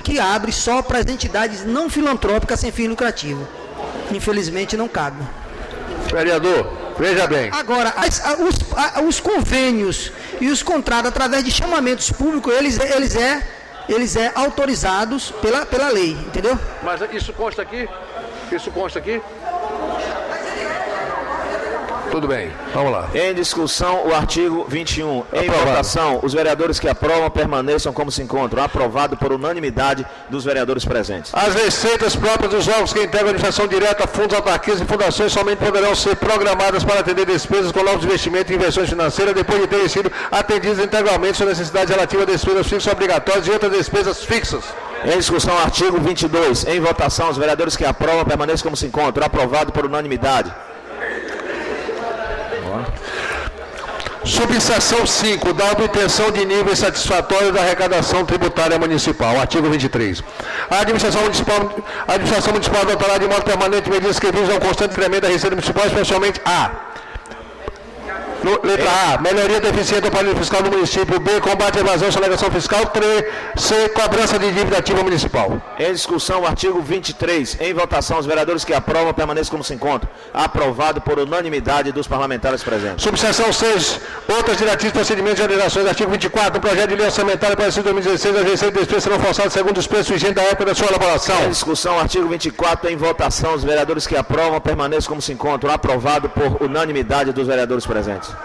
que abre só para as entidades não filantrópicas sem fim lucrativo. Infelizmente não cabe. Vereador, veja bem. Agora, os convênios e os contratos através de chamamentos públicos, eles é autorizados pela lei, entendeu? Mas isso consta aqui? Isso consta aqui? Tudo bem, vamos lá. Em discussão, o artigo 21. Em votação, os vereadores que aprovam permaneçam como se encontram. Aprovado por unanimidade dos vereadores presentes. As receitas próprias dos órgãos que integram a administração direta, fundos, autarquias e fundações somente poderão ser programadas para atender despesas com novos investimentos e inversões financeiras depois de terem sido atendidas integralmente suas necessidades relativas a despesas fixas obrigatórias e outras despesas fixas. Em discussão, artigo 22. Em votação, os vereadores que aprovam permaneçam como se encontram. Aprovado por unanimidade. Subseção 5, da obtenção de níveis satisfatórios da arrecadação tributária municipal. Artigo 23. A administração municipal adotará de modo permanente medidas que visam ao constante incremento da receita municipal, especialmente letra A, melhoria da eficiência do aparelho fiscal do município. B, combate à evasão e sonegação fiscal. 3, C, cobrança de dívida ativa municipal. Em discussão, o artigo 23. Em votação, os vereadores que aprovam permaneçam como se encontram. Aprovado por unanimidade dos parlamentares presentes. Subseção 6. Outras diretrizes, procedimentos e orientações. Artigo 24. No projeto de lei orçamentária para o exercício 2016, as receitas e despesas serão forçadas segundo os preços vigentes da época da sua elaboração. Em discussão, artigo 24. Em votação, os vereadores que aprovam permaneçam como se encontram. Aprovado por unanimidade dos vereadores presentes.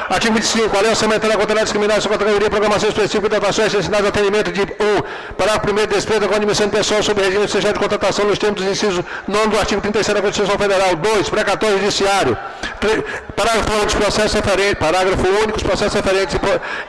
Artigo 25. A lei orçamentária conterá discriminar sua categoria, programação específica de atuações destinadas ao atendimento de 1. Parágrafo 1º, despesa com admissão de pessoal sob regime especial de contratação nos termos dos incisos 9 do artigo 37 da Constituição Federal. 2. Precatório judiciário. 3. Parágrafo único, os processos referentes. Parágrafo único, os processos referentes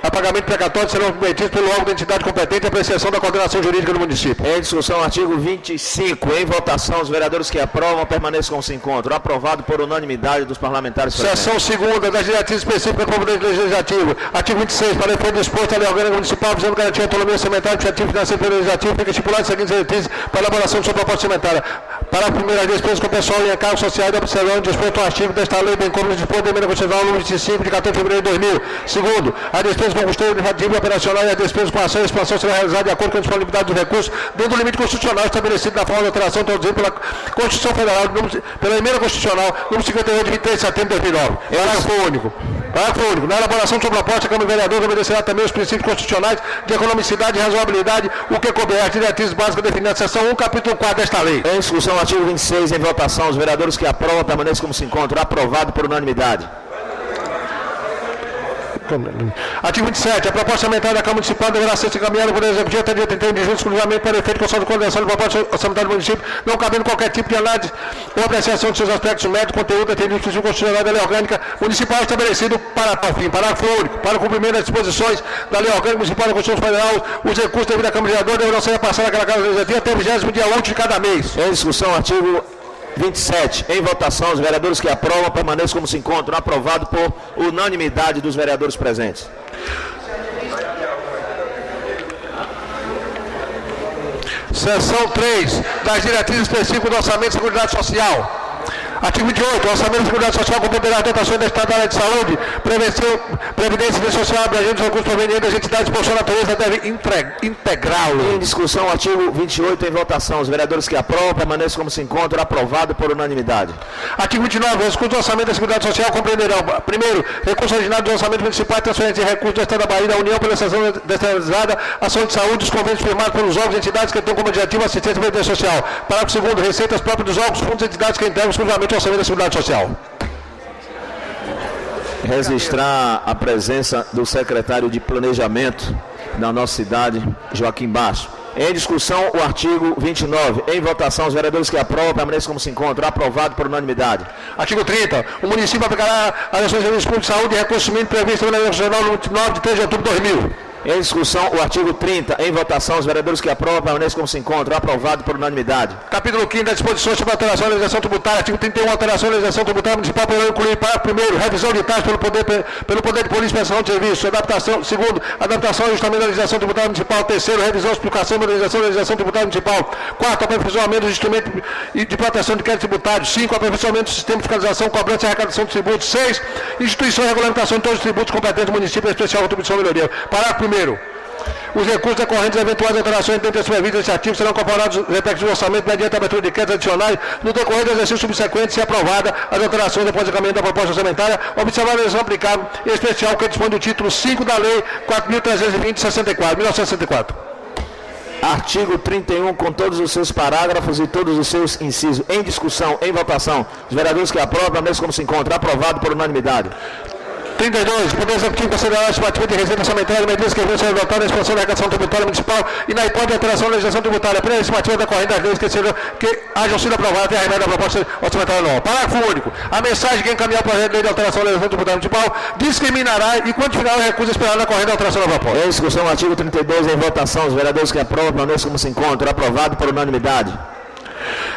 a pagamento de precatório serão submetidos pelo órgão da entidade competente à apreciação da coordenação jurídica do município. Em discussão, artigo 25. Em votação, os vereadores que aprovam permaneçam como se encontram. Aprovado por unanimidade dos parlamentares presentes. Seção 2ª das diretrizes específicas do Poder Legislativo. Artigo 26. Para efeito disposto a lei orgânica municipal, visando garantir a autonomia orçamentária, administrativa e financeira do Legislativo, fica estipulado as seguintes diretrizes para a elaboração de sua proposta orçamentária. Parágrafo 1º, as despesas com pessoal e encargos sociais da observância disposto ao artigo desta lei, bem como disposto da emenda constitucional número 25 de 14 de fevereiro de 2000. Segundo, as despesas com custeio administrativo e operacional e as despesas com ação e expansão serão realizadas de acordo com a disponibilidade dos recursos dentro do limite constitucional estabelecido na forma de alteração introduzido pela Constituição Federal, pela emenda constitucional número 58 de 23 de setembro de 2009. Parágrafo único. Parágrafo único. Na elaboração de sua proposta, a Câmara de Vereadores obedecerá também os princípios constitucionais de economicidade e razoabilidade, o que couber as diretrizes básicas definidas na seção 1, capítulo 4 desta lei. Em discussão, artigo 26, em votação, os vereadores que aprovam permaneçam como se encontram. Aprovado por unanimidade. Artigo 27. A proposta orçamentária da Câmara Municipal deverá ser encaminhada por executivo até dia 31 de julho, exclusivamente para efeito de coordenação de proposta orçamentária do município, não cabendo qualquer tipo de análise ou apreciação de seus aspectos médicos, conteúdo, atendido do constitucional da lei orgânica municipal estabelecido para tal fim. Parágrafo único. Para o cumprimento das disposições da lei orgânica municipal da Constituição Federal, os recursos devidos à Câmara de Vereadores deverão ser repassados àquela Casa Legislativa até o 20º dia útil de cada mês. Em discussão, artigo 27. Em votação, os vereadores que aprovam permaneçam como se encontram. Aprovado por unanimidade dos vereadores presentes. Seção 3 das diretrizes específicas do Orçamento de Seguridade Social. Artigo 28. O Orçamento de Seguridade Social compreenderá as dotações da Estado da área de saúde, previdência social, abrangendo os recursos provenientes das entidades por sua natureza, deve integrá-lo. Em discussão, artigo 28, em votação. Os vereadores que aprovam permaneçam como se encontram. Aprovado por unanimidade. Artigo 29. Os recursos do Orçamento da Seguridade Social compreenderão: primeiro, recursos originados do Orçamento Municipal e transferência de recursos do Estado da Bahia da União pela Estação Descentralizada, ação de saúde, os convênios firmados pelos órgãos e entidades que têm como objetivo assistência e previdência social. Parágrafo 2º. Receitas próprias dos órgãos, fundos e entidades que integram exclusivamente o Orçamento da Seguridade Social. Registrar a presença do secretário de Planejamento da nossa cidade, Joaquim Basso. Em discussão, o artigo 29. Em votação, os vereadores que aprovam permaneçam como se encontram. Aprovado por unanimidade. Artigo 30. O município aplicará as ações de serviço público de saúde e recursos mínimos previstas na Lei Nacional número 9 de 3 de outubro de 2000. Em discussão, o artigo 30. Em votação, os vereadores que aprovam permaneçam como se encontram. Aprovado por unanimidade. Capítulo 5 das disposições sobre alteração da legislação tributária. Artigo 31. Alteração da legislação tributária municipal poderá incluir: parágrafo 1º, revisão de taxas pelo poder de polícia e prestação de serviço. Adaptação. 2º, adaptação e ajustamento da legislação tributária municipal. 3º, revisão e explicação e modernização da legislação tributária municipal. 4º, aperfeiçoamento dos instrumentos de proteção de crédito tributário. 5º, aperfeiçoamento do sistema de fiscalização, cobrança e arrecadação de tributos. 6º, instituição e regulamentação de todos os tributos competentes do município, em especial a contribuição e melhoria. Parágrafo 1º. Os recursos decorrentes de eventuais alterações dentro das previstas deste artigo serão incorporados nos respectivos orçamentos mediante a abertura de créditos adicionais no decorrer do exercício subsequente, se aprovada as alterações após o encaminhamento da proposta orçamentária, observada a legislação aplicável, em especial que dispõe do título 5 da Lei 4.320/64, 1964. Artigo 31, com todos os seus parágrafos e todos os seus incisos em discussão, em votação. Os vereadores que aprovam, a mesa como se encontra, aprovado por unanimidade. 32. O Poder Executivo considerar a estimativa de receita orçamentária medidas que devem ser adotadas na expansão da arrecadação tributária municipal e na hipótese de alteração da legislação tributária, apenas a estimativa decorrente das leis que hajam sido aprovadas até a remessa da proposta orçamentária anual. Parágrafo único. A mensagem que encaminhar o projeto de lei de alteração da legislação tributária municipal discriminará e quantificará o recurso esperado na corrente da alteração da proposta. Em discussão, artigo 32, em votação. Os vereadores que aprovam, a mesa como se encontra, aprovado por unanimidade.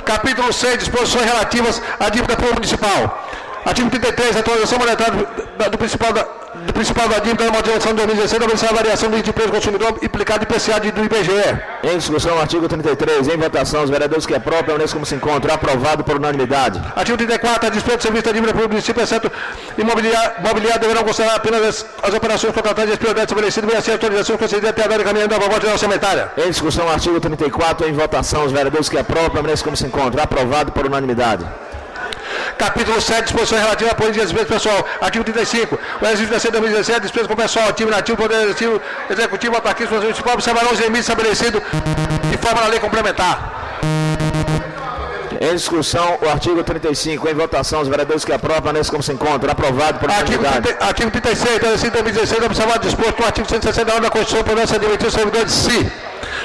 Capítulo 6. Disposições relativas à dívida pública municipal. Artigo 33, atualização monetária do principal da dívida na modulação de 2016, obedecendo a variação do índice de preço do consumidor implicado em IPCA do IBGE. Em discussão, artigo 33, em votação, os vereadores que aprovam, nesse como se encontra, aprovado por unanimidade. Artigo 34, a despesa de serviço da dívida pública do município, exceto imobiliário, deverão considerar apenas as operações contratadas de prioridade estabelecida, bem assim as autorizações concedidas até a data de encaminhamento da proposta orçamentária. Em discussão, artigo 34, em votação, os vereadores que aprovam, nesse como se encontra, aprovado por unanimidade. Capítulo 7, disposições relativas à política de despesa pessoal. Artigo 35. O exercício financeiro de 2017, despesa com pessoal ativo e inativo, poder executivo, autarquia municipal, observarão os limites estabelecidos de forma na lei complementar. Em discussão, o artigo 35, em votação, os vereadores que aprovam, nesse como se encontra, aprovado por unanimidade. Artigo 36, exercício de 2016, observado disposto no artigo 169 da Constituição, poderá ser admitido o servidor de si.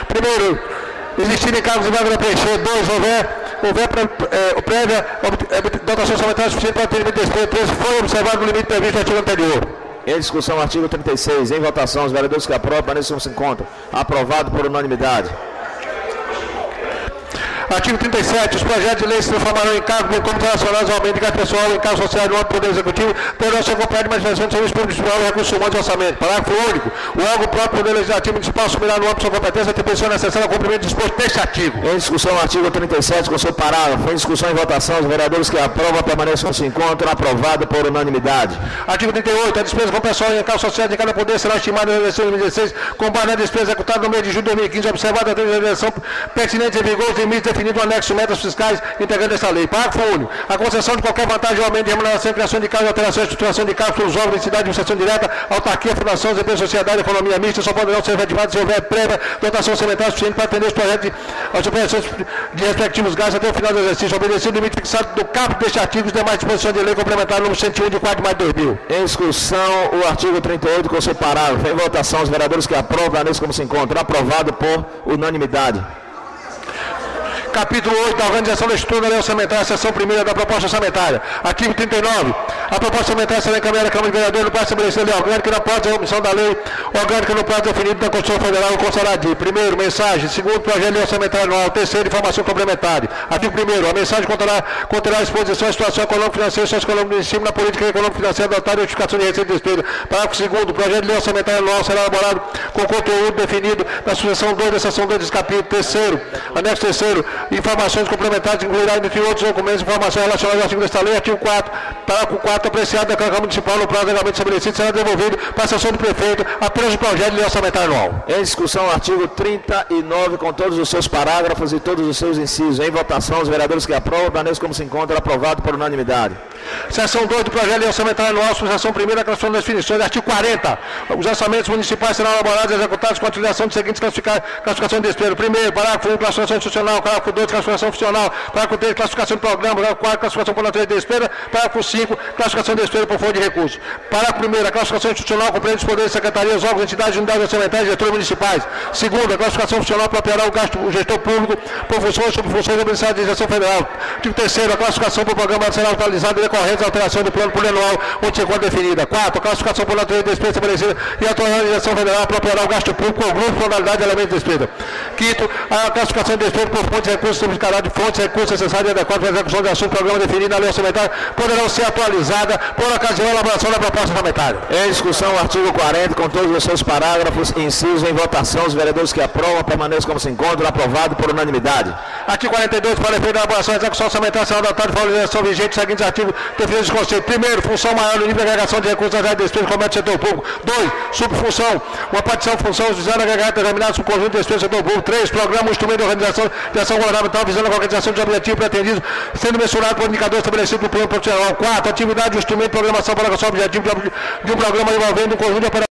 Primeiro, existirem cargos de vaga a preencher. 2, houver prévia dotação orçamentária suficiente para atendimento de despesa. 3, foi observado o limite previsto no artigo anterior. Em discussão, artigo 36, em votação, os vereadores que aprovam, nesse como se encontra, aprovado por unanimidade. Artigo 37. Os projetos de lei se transformarão em cargos bem como relacionados ao aumento de gasto pessoal em cargos sociais do âmbito do Poder Executivo, poderão ser acompanhados de manifestação de serviço público municipal e recursos humanos de orçamento. Parágrafo único. O órgão próprio do Poder Legislativo Municipal assumirá no âmbito de sua competência a atribuição necessária ao cumprimento disposto deste artigo. Em discussão, artigo 37, com seu parágrafo. Em discussão e votação, os vereadores que aprovam permaneçam se encontram, aprovado por unanimidade. Artigo 38. A despesa com pessoal em cargos sociais de cada poder será estimada na eleição de 2016, com base na despesa executada no mês de julho de 2015, observada a legislação pertinente em vigor os limites definidos no anexo metas fiscais integrantes dessa lei. Parágrafo único. A concessão de qualquer vantagem ou aumento de remuneração, criação de cargos, alteração e estruturação de cargos pelos órgãos de entidade de administração direta, autarquia, fundação, empresa, sociedade, economia mista, só poderão ser efetivados se houver prévia dotação orçamentária suficiente para atender os projetos às operações de respectivos gastos até o final do exercício, obedecido o limite fixado do caput deste artigo e demais disposições de lei complementar número 101 de 4 de maio de 2000. Em discussão, o artigo 38, com seu parágrafo. Em votação, os vereadores que aprovam, nesse como se encontra, aprovado por unanimidade. Capítulo 8 da Organização da Estrutura da Lei Orçamentária, seção 1ª da proposta orçamentária. Artigo 39. A proposta orçamentária será encaminhada à Câmara de Vereadores no prazo estabelecido lei orgânica na pauta de omissão da lei orgânica no prazo definido na Constituição Federal ou constará de: primeiro, mensagem; segundo, projeto de lei orçamentária anual; terceiro, informação complementar. Artigo 1º. A mensagem conterá exposição à situação econômico-financeira e socioeconômica do município na política econômico-financeira adotada e notificação de receita e despesa. Parágrafo 2º. O projeto de lei orçamentária anual será elaborado com conteúdo definido na seção 2 da seção 2 desse capítulo. Terceiro, anexo 3º. Informações complementares incluirá, entre outros documentos, informações relacionadas ao artigo desta lei. Artigo 4, parágrafo 4, apreciado da Câmara Municipal no prazo legalmente estabelecido, será devolvido para a sessão do prefeito apenas o projeto de lei orçamentária anual. Em discussão, artigo 39, com todos os seus parágrafos e todos os seus incisos. Em votação, os vereadores que aprovam, permaneçam como se encontra, aprovado por unanimidade. Seção 2 do projeto de lei orçamentária anual, subseção 1ª, classificação das definições. Artigo 40. Os orçamentos municipais serão elaborados e executados com a utilização de seguintes classificação de despesa. Primeiro, parágrafo 1, classificação institucional. Parágrafo 2, classificação funcional. Parágrafo 3, classificação de programa. Parágrafo 4, classificação por natureza de despesa. Parágrafo 5, classificação de despesa por fonte de recursos. Parágrafo 1º, a classificação institucional compreende os poderes de secretarias, órgãos, entidades, unidades orçamentárias e gestores municipais. Segundo, a classificação funcional apropriará o gestor público por funções e subfunções do Ministério da Administração Federal. Artigo 3º, a classificação por programa será atualizada e decorrente da alteração do plano plurianual onde se encontra definida. 4, a classificação por natureza de despesa estabelecida e a Administração Federal apropriará o gasto público com grupo, modalidade e elemento de despesa. 5º, a classificação de despesa por fontes de recursos significará de fontes de recursos necessários e adequados para a execução de assunto programa definido na lei orçamentária poderão ser atualizadas por ocasião da elaboração da proposta orçamentária. Em discussão, o artigo 40, com todos os seus parágrafos, incisos em votação, os vereadores que aprovam permaneçam como se encontram, aprovado por unanimidade. Artigo 42, para efeito da elaboração e execução orçamentária adotada de valorização vigente, os seguintes artigos definidos dos conceitos. Primeiro, função maior no nível de agregação de recursos das áreas de despesa do comércio do setor público. 2, subfunção, uma partição de função visando agregar determinados subconjuntos de despesa do setor público. 3, programa, um instrumento de organização de ação governamental visando a concretização dos objetivos pretendidos, sendo mensurado por indicador estabelecido no plano profissional. 4, atividade, um instrumento de programação para alcançar o objetivo de um programa envolvendo um conjunto de operações